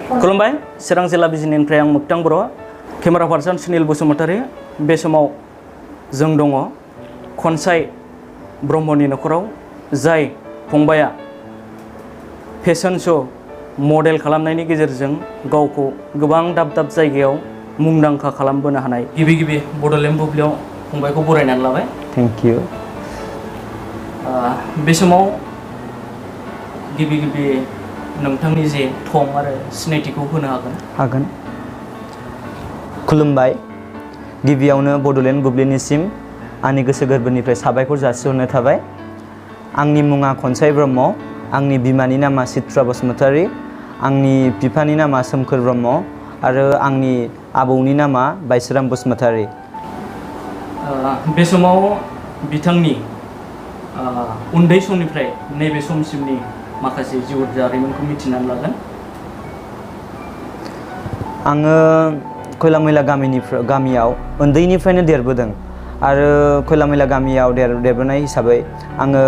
खुलुमबाय चिरां जिल्ला बिजिनिनिफ्राय आं मोगथां बर' केमेरा पार्सन सुनिल बसुमतारी। बे समाव जों दङ खनसाय ब्रह्मनि न'खराव, जाय फंबाया फेशन श' मडेल खालामनायनि गेजेरजों गावखौ गोबां दाब दाब जायगायाव मुंदांखा खालामबोनो हानाय। गिबि बड'लेण्ड बुब्लियाव फंबायखौ बरायनानै लाबाय। Thank you. बे समाव गिबि नोंथांनि जे थं आरो सिनायथिखौ होनो हागोन। खुलुमबाय। गिबियावनो बड'लेण्ड बुब्लिनिसिम आंनि गोसो गोरबोनिफ्राय साबायखर जासिहरनाय थाबाय। आंनि मुङा खनसाय ब्रह्म, आंनि बिमानि नामा चित्रा बसुमतारी, आंनि बिफानि नामा सोमखोर ब्रह्म आरो आंनि आबौनि नामा बायसोराम बसुमतारी। बे समाव बिथांनि उन्दै समनिफ्राय नैबे समसिमनि माखासे जिउ जारिमिनखौ मिथिनानै लागोन। आङो खैलामैला गामियाव उन्दैनिफ्रायनो देरबोदों आरो खैलामैला गामियाव देरबोनाय हिसाबै आङो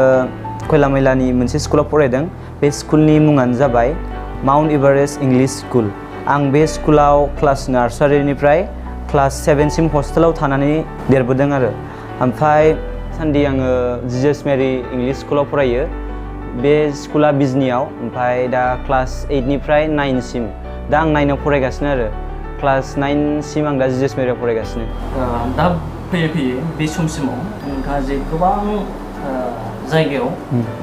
खैलामैलानि मोनसे स्कुलाव फरायदों। बे स्कुलनि मुङानो जाबाय माउन्ट एभारेस्ट इंलिश स्कुल। आं बे स्कुलाव क्लास नार्सारिनिफ्राय क्लास 7सिम हस्टेलाव थानानै देरबोदों आरो। ओमफ्राय सान्दि आङो जिजास मेरि इंलिश स्कुलाव फरायो। बे स्कुला बिजनियाव। ओमफ्राय दा क्लास 8निफ्राय 9सिम दा आं 9आव फरायगासिनो आरो। क्लास 9सिम आं दा जिजास मेरियाव फरायगासिनो। दा फैयै बे समसिमाव नोंथाङा जे गोबां जायगायाव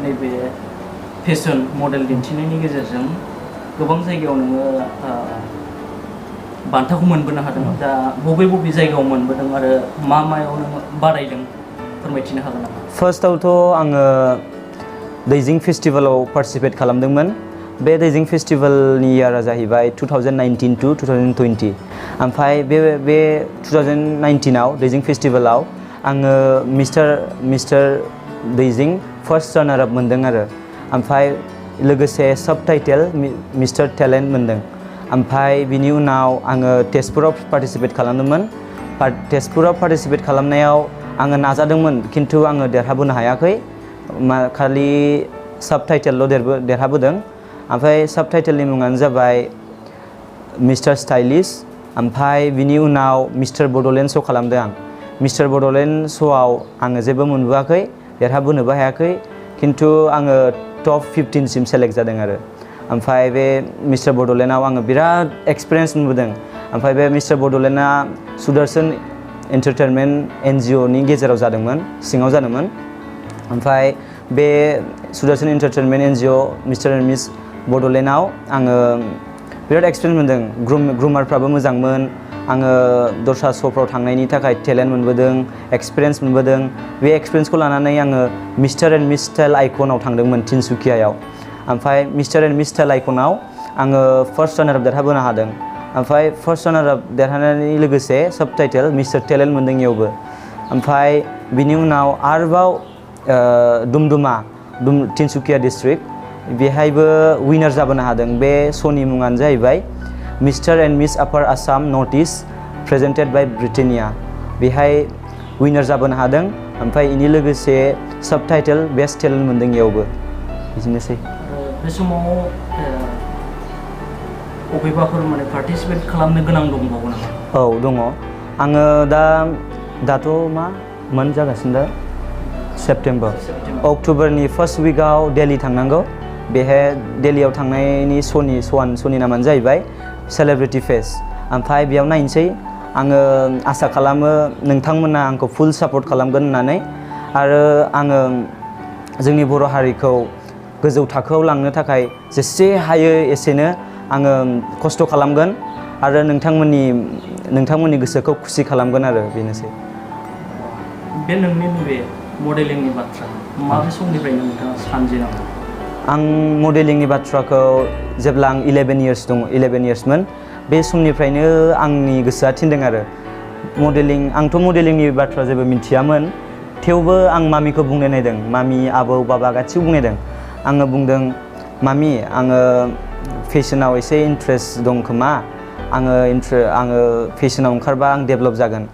नैबे फेशन मडेल दिन्थिनायनि गेजेरजों गोबां जायगायाव नोङो बान्थाखौ मोनबोनो हादों। दा बबे जायगायाव मोनबोदों आरो मायाव नोङो बादायदों फोरमायथिनो हागोन नामा? फार्स्टआवथ' आङो दैजिं फेस्टिभेलाव पार्टिसिपेट खालामदोंमोन। बे दैजिं फेस्टिभेलनि इयारा जाहैबाय 2019 to 2020। ओमफ्राय बे 2019आव दैजिं फेस्टिभेलाव आङो मिस्टार दैजिं फार्स्ट रानार आप मोनदों आरो। ओमफ्राय लोगोसे सब टाइटेल मिस्टार टेलेन्ट मोनदों। ओमफ्राय बिनि उनाव आङो तेजपुराव पार्टिसिपेट खालामदोंमोन। तेजपुराव पार्टिसिपेट खालामनायाव आङो नाजादोंमोन, खिन्थु आङो देरहाबोनो हायाखै। खालि सब टाइटेलल' देरहाबोदों। ओमफ्राय सब टाइटेलनि मुङानो जाबाय मिस्टार स्टाइलिश। ओमफ्राय बिनि उनाव मिस्टार बड'लेण्ड श' खालामदों आं। मिस्टार बड'लेण्ड श'आव आङो जेबो मोनबोआखै, देरहाबोनोबो हायाखै, खिन्थु आङो टप 15सिम सेलेक्ट जादों आरो। ओमफ्राय बे मिस्टार बड'लेण्डआव आङो बिराद एक्सपिरियेन्स मोनबोदों। ओमफ्राय बे मिस्टार बड'लेण्डआ सुदर्शन एन्टारटेनमेन्ट NGOनि गेजेराव सिङाव जादोंमोन। ओमफ्राय बे Sudarshan entertainment NGO mister and miss बड'लेण्डआव आङो बिराद एक्सपिरियेन्स मोनदों। ग्रुमारफ्राबो मोजांमोन। आङो दस्रा श'फ्राव थांनायनि थाखाय टेलेन्ट मोनबोदों, एक्सपिरियेन्स मोनबोदों। बे एक्सपिरियेन्सखौ लानानै आङो मिस्टार एन्ड मिस स्टाइल आइकनाव थांदोंमोन तिनसुकियायाव। ओमफ्राय मिस्टार एन्ड मिस स्टाइल आइकनाव आङो फार्स्ट रानार आप देरहाबोनो हादों। ओमफ्राय फार्स्ट रानार आप देरहानायनि लोगोसे सब टाइटेल मिस्टार टेलेन्ट मोनदों इयावबो। ओमफ्राय बिनि उनाव आरोबाव दुमदुमा तिनसुकिया डिस्ट्रिक्ट, बेहायबो विनार जाबोनो हादों। बे श'नि मुङानो जाहैबाय मिस्टार एन्ड मिस आपार आसाम नर्थ इस्ट प्रेजेन्टेड बाय ब्रिटेनिया। बेहाय विनार जाबोनो हादों। ओमफ्राय बेनि लोगोसे सब टाइटेल बेस्ट टेलेन्ट मोनदों इयावबो। बिदिनोसै। बे समाव बबेबाफोर पार्टिसिपेट खालामनो गोनां दंबावो नामा? औ दङ। आङो दाथ' मा मोन्थ जागासिनो दा? सेप्टेम्बर। अक्ट'बरनि फार्स्ट उइकआव दिल्ली थांनांगौ। बेहाय दिल्लीयाव थांनायनि श'नि नामानो जाहैबाय सेलेब्रिटि फेस्ट। ओमफ्राय बेयाव नायनोसै। आङो आसा खालामो नोंथांमोना आंखौ फुल सापर्ट खालामगोन होननानै। आरो आङो जोंनि बर' हारिखौ गोजौ थाखोआव लांनो थाखाय जेसे हायो एसेनो आङो खस्थ' खालामगोन आरो नोंथांमोननि गोसोखौ खुसि खालामगोन आरो बेनोसै। बे नोंनि नैबे मडेलिंनि बाथ्रा माबे समनिफ्रायनो नोंथाङा सानजेनामोन? आं मडेलिंनि बाथ्राखौ जेब्ला आं 11 इयार्समोन, बे समनिफ्रायनो आंनि गोसोआ थिनदों आरो आंथ' मडेलिंनि बाथ्रा जेबो मिथियामोन। थेवबो आं मामिखौ बुंनाय नायदों। मामि, आबौ, बाबा गासिबो बुंनायदों। आङो बुंदों, मामि आङो फेशनाव एसे इन्ट्रेस्ट दं खोमा, आङो फेशनाव ओंखारबा आं डेभेलप जागोन।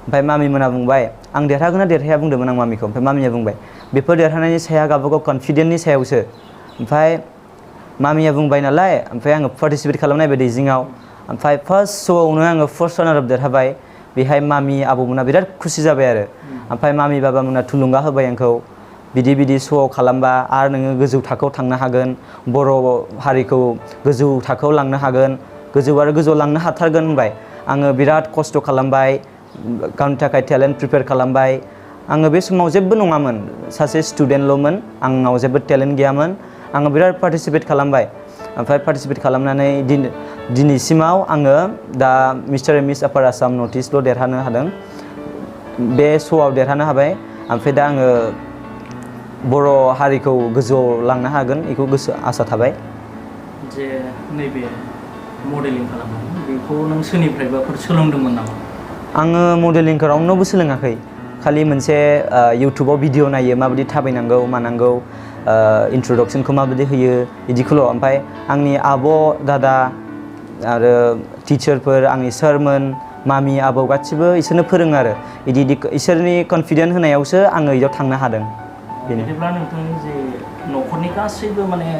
ओमफ्राय मामि मोना बुंबाय, आं देरहागोन ना देरहाया बुंदोंमोन आं मामिखौ। ओमफ्राय मामिया बुंबाय, बेफोर देरहानायनि सायाव गावबागाव कनफिडेन्सनि सायावसो। ओमफ्राय मामिया बुंबाय नालाय ओमफ्राय आङो पार्टिसिपेट खालामनाय बायदि दैजिङाव ओमफ्राय फार्स्ट श'आवनो आङो फार्स्ट रानार अफ देरहाबाय बेहाय मामि आबौमोना बिराद खुसि जाबाय आरो ओमफ्राय मामि बाबामोना थुलुंगा होबाय आंखौ बिदि श'आव खालामबा आरो नोङो गोजौ थाखोआव थांनो हागोन बर' हारिखौ गोजौ थाखोआव लांनो हागोन गोजौ आरो गोजौआव लांनो हाथारगोन होनबाय आङो बिराद खस्थ' खालामबाय गावनि थाखाय टेलेन्ट प्रिपेयार खालामबाय आङो बे समाव जेबो नङामोन सासे स्टुडेन्टल'मोन आंनाव जेबो टेलेन्ट गैयामोन आङो बिराद पार्टिसिपेट खालामबाय ओमफ्राय पार्टिसिपेट खालामनानै दिनैसिमाव आङो दा मिस्टार एन्ड मिस आपार आसाम नर्थ इस्टल' देरहानो हादों बे श'आव देरहानो हाबाय ओमफ्राय दा आङो बर' हारिखौ गोजौआव लांनो हागोन बेखौ आसा थाबाय जे नैबे मडेलिं खालामनाय बेखौ नों सोरनिफ्रायबाफोर सोलोंदोंमोन नामा आङो मडेलिंखौ रावनावबो सोलोङाखै खालि मोनसे इउटुबाव भिडिअ नायो माबायदि थाबायनांगौ मानांगौ इन्ट्रडक्सनखौ माबायदि होयो बिदिखौल' ओमफ्राय आंनि आब' दादा आरो टिचारफोर आंनि सारमोन मामि आबौ गासिबो इसोरनो फोरोङो आरो बिदि इसोरनि कनफिडेन्ट होनायावसो आङो बेयाव थांनो हादों बिदिब्ला नोंथांनि जे न'खरनि गासैबो माने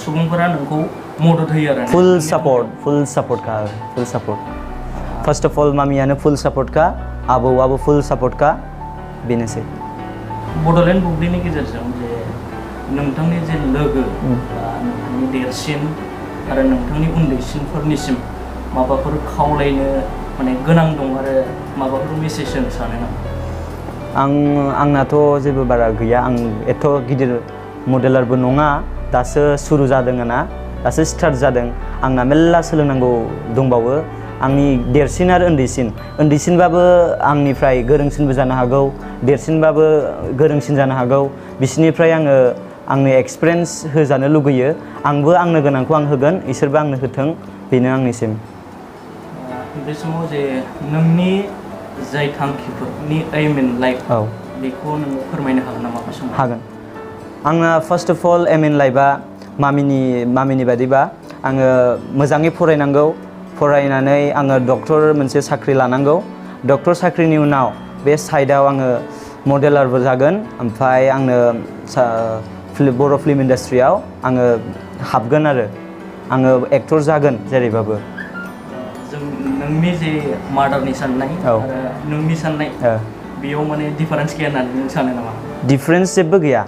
सुबुंफोरा नोंखौ मदद होयो आरो फुल सापर्टखा फार्स्ट अफ अल मामियानो फुल सापर्टखा आबौआबो फुल सापर्टखा बेनोसै बड'लेण्ड बुब्लिनि गेजेरजों जे नोंथांनि जे लोगो नोंथांनि देरसिन आरो नोंथांनि उन्दैसिनफोरनिसिम माबाफोर खावलायनो माने गोनां दं आरो माबाफोर मेसेज होनो सानो नामा आंनाथ' जेबो बारा गैया आं एथ' गिदिर मडेलारबो नङा दासो सुरु जादों आंना दासो स्टार्ट जादों आंना मेल्ला सोलोंनांगौ दंबावो आंनि देरसिन आरो उन्दैसिनबाबो आंनिफ्राय गोरोंसिनबो जानो हागौ देरसिनबाबो गोरोंसिन जानो हागौ बिसोरनिफ्राय आङो आंनि एक्सपिरियेन्स होजानो लुगैयो आंबो आंनो गोनांखौ आं होगोन इसोरबो आंनो होथों बेनो आंनिसिम बे समाव जे नोंनि जाय थांखिफोरनि एम इन लाइफ बेखौ नोङो फोरमायनो हागोन नामा बे समाव हागोन आंना फार्स्ट अफ अल एम इन लाइफआ मामिनि बादिबा आङो मोजाङै फरायनांगौ फरायनानै आङो डक्टर मोनसे साख्रि लानांगौ डक्टर साख्रिनि उनाव बे साइडआव आङो मडेलारबो जागोन ओमफ्राय आंनो बर' फिल्म इन्डास्ट्रियाव आङो हाबगोन आरो आङो एक्टर जागोन जेरैबाबो नोंनि जे मादारनि साननाय आरो नोंनि साननाय बेयाव माने डिफारेन्स गैया होननानै नों सानो नामा डिफारेन्स जेबो गैया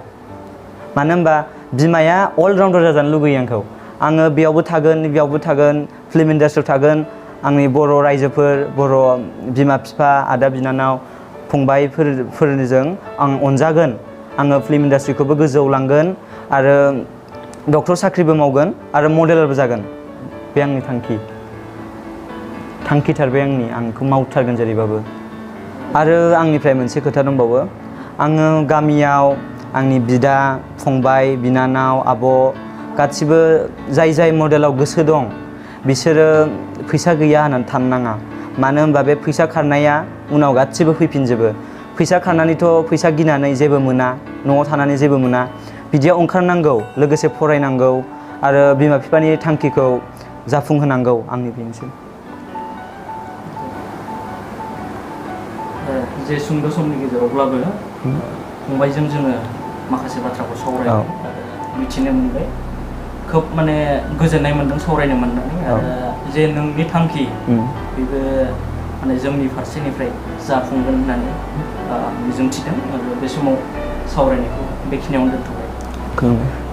मानो होनबा बिमाया अलराउन्डार जाजानो लुगैयो आङो बेयावबो थागोन फिल्म इन्डास्ट्रियाव थागोन आंनि बर' रायजोफोर बर' बिमा बिफा आदा बिनानाव फंबायफोरजों आं अनजागोन आङो फिल्म इन्डास्ट्रिखौबो गोजौआव लांगोन आरो डक्टर साख्रिबो मावगोन आरो मडेलारबो जागोन बे आंनि थांखिथार बे आं बेखौ मावथारगोन जेरैबाबो आरो आंनिफ्राय मोनसे खोथा दंबावो आङो गामियाव आंनि बिदा फंबाय बिनानाव आब' गासिबो जाय मडेलाव गोसो दं बिसोरो फैसा गैया होननानै थानो नाङा मानो होनबा बे फैसा खारनाया उनाव गासिबो फैफिनजोबो फैसा खारनानैथ' फैसा गिनानै जेबो मोना न'आव थानानै जेबो मोना बिदियाव ओंखारनांगौ लोगोसे फरायनांगौ आरो बिमा बिफानि थांखिखौ जाफुंहोनांगौ आंनि बेनोसै जे सुंद' समनि गेजेरावब्लाबो फंबायजों जोङो माखासे बाथ्राखौ सावरायबाय आरो मिथिनो मोनबाय खोब माने गोजोननाय मोन्दों सावरायनो मोननानै आरो जे नोंनि थांखि बेबो माने जोंनि फारसेनिफ्राय जाफुंगोन होननानै मिजिंथिदों आरो बे समाव सावरायनायखौ बेखिनियावनो दोनथ'बाय।